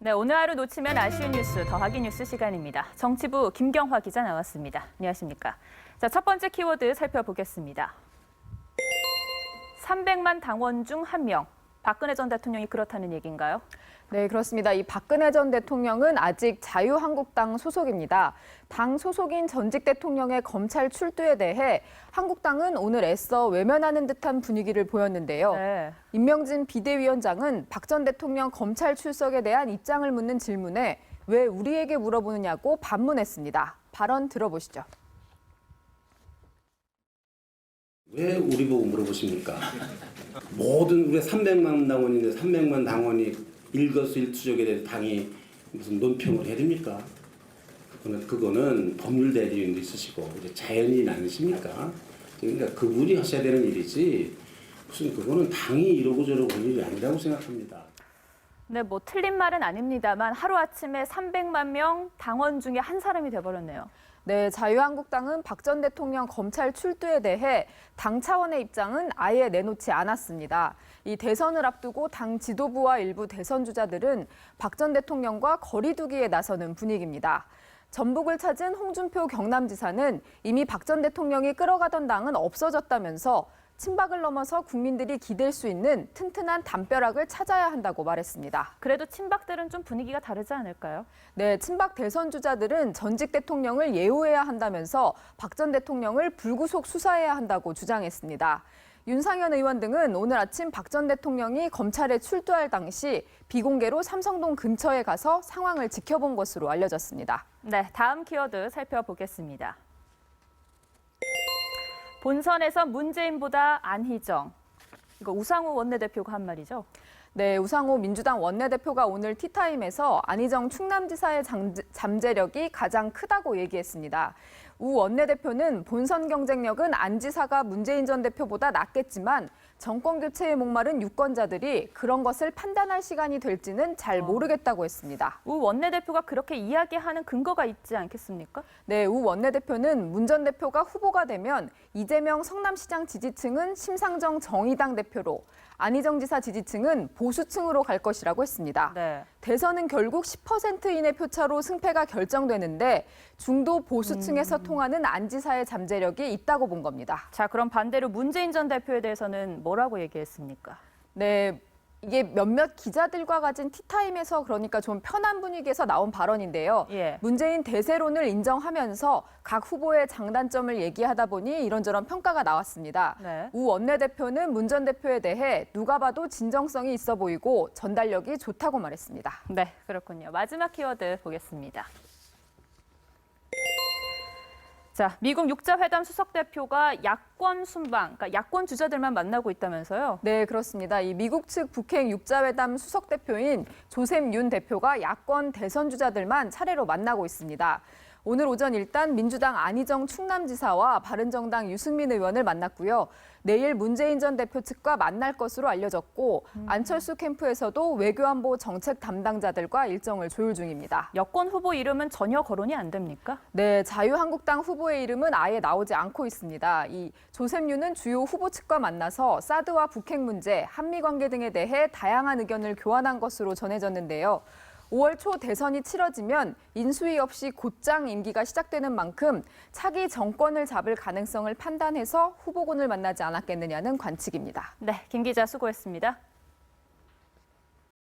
네, 오늘 하루 놓치면 아쉬운 뉴스 더하기 뉴스 시간입니다. 정치부 김경화 기자 나왔습니다. 안녕하십니까? 자, 첫 번째 키워드 살펴보겠습니다. 300만 당원 중 1명. 박근혜 전 대통령이 그렇다는 얘기인가요? 네, 그렇습니다. 이 박근혜 전 대통령은 아직 자유한국당 소속입니다. 당 소속인 전직 대통령의 검찰 출두에 대해 한국당은 오늘 애써 외면하는 듯한 분위기를 보였는데요. 네. 임명진 비대위원장은 박 전 대통령 검찰 출석에 대한 입장을 묻는 질문에 왜 우리에게 물어보느냐고 반문했습니다. 발언 들어보시죠. 왜 우리 보고 물어보십니까? 모든 우리 300만 당원인데 300만 당원이 일거수일투족에 대해서 당이 무슨 논평을 해야 됩니까? 그거는 법률 대리인도 있으시고 자연인이 아니십니까? 그러니까 그분이 하셔야 되는 일이지 무슨 그거는 당이 이러고 저러고 할 일이 아니라고 생각합니다. 네, 뭐 틀린 말은 아닙니다만 하루아침에 300만 명 당원 중에 한 사람이 돼버렸네요. 네, 자유한국당은 박 전 대통령 검찰 출두에 대해 당 차원의 입장은 아예 내놓지 않았습니다. 이 대선을 앞두고 당 지도부와 일부 대선 주자들은 박 전 대통령과 거리 두기에 나서는 분위기입니다. 전북을 찾은 홍준표 경남지사는 이미 박 전 대통령이 끌어가던 당은 없어졌다면서 친박을 넘어서 국민들이 기댈 수 있는 튼튼한 담벼락을 찾아야 한다고 말했습니다. 그래도 친박들은 좀 분위기가 다르지 않을까요? 네, 친박 대선 주자들은 전직 대통령을 예우해야 한다면서 박 전 대통령을 불구속 수사해야 한다고 주장했습니다. 윤상현 의원 등은 오늘 아침 박 전 대통령이 검찰에 출두할 당시 비공개로 삼성동 근처에 가서 상황을 지켜본 것으로 알려졌습니다. 네, 다음 키워드 살펴보겠습니다. 본선에서 문재인보다 안희정. 이거 우상호 원내대표가 한 말이죠? 네, 우상호 민주당 원내대표가 오늘 티타임에서 안희정 충남지사의 잠재력이 가장 크다고 얘기했습니다. 우 원내대표는 본선 경쟁력은 안 지사가 문재인 전 대표보다 낫겠지만 정권 교체에 목마른 유권자들이 그런 것을 판단할 시간이 될지는 잘 모르겠다고 했습니다. 우 원내대표가 그렇게 이야기하는 근거가 있지 않겠습니까? 네, 우 원내대표는 문 전 대표가 후보가 되면 이재명 성남시장 지지층은 심상정 정의당 대표로 안희정 지사 지지층은 보수층으로 갈 것이라고 했습니다. 네. 대선은 결국 10% 이내 표차로 승패가 결정되는데 중도 보수층에서 통하는 안 지사의 잠재력이 있다고 본 겁니다. 자, 그럼 반대로 문재인 전 대표에 대해서는 뭐라고 얘기했습니까? 네, 이게 몇몇 기자들과 가진 티타임에서 그러니까 좀 편한 분위기에서 나온 발언인데요. 예. 문재인 대세론을 인정하면서 각 후보의 장단점을 얘기하다 보니 이런저런 평가가 나왔습니다. 네. 우 원내대표는 문 전 대표에 대해 누가 봐도 진정성이 있어 보이고 전달력이 좋다고 말했습니다. 네, 그렇군요. 마지막 키워드 보겠습니다. 자, 미국 육자회담 수석대표가 야권 순방, 그러니까 야권 주자들만 만나고 있다면서요? 네, 그렇습니다. 이 미국 측 북핵 육자회담 수석대표인 조셉 윤 대표가 야권 대선 주자들만 차례로 만나고 있습니다. 오늘 오전 일단 민주당 안희정 충남지사와 바른정당 유승민 의원을 만났고요. 내일 문재인 전 대표 측과 만날 것으로 알려졌고 안철수 캠프에서도 외교안보 정책 담당자들과 일정을 조율 중입니다. 여권 후보 이름은 전혀 거론이 안 됩니까? 네, 자유한국당 후보의 이름은 아예 나오지 않고 있습니다. 이 조셉 윤은 주요 후보 측과 만나서 사드와 북핵 문제, 한미 관계 등에 대해 다양한 의견을 교환한 것으로 전해졌는데요. 5월 초 대선이 치러지면 인수위 없이 곧장 임기가 시작되는 만큼 차기 정권을 잡을 가능성을 판단해서 후보군을 만나지 않았겠느냐는 관측입니다. 네, 김 기자 수고했습니다.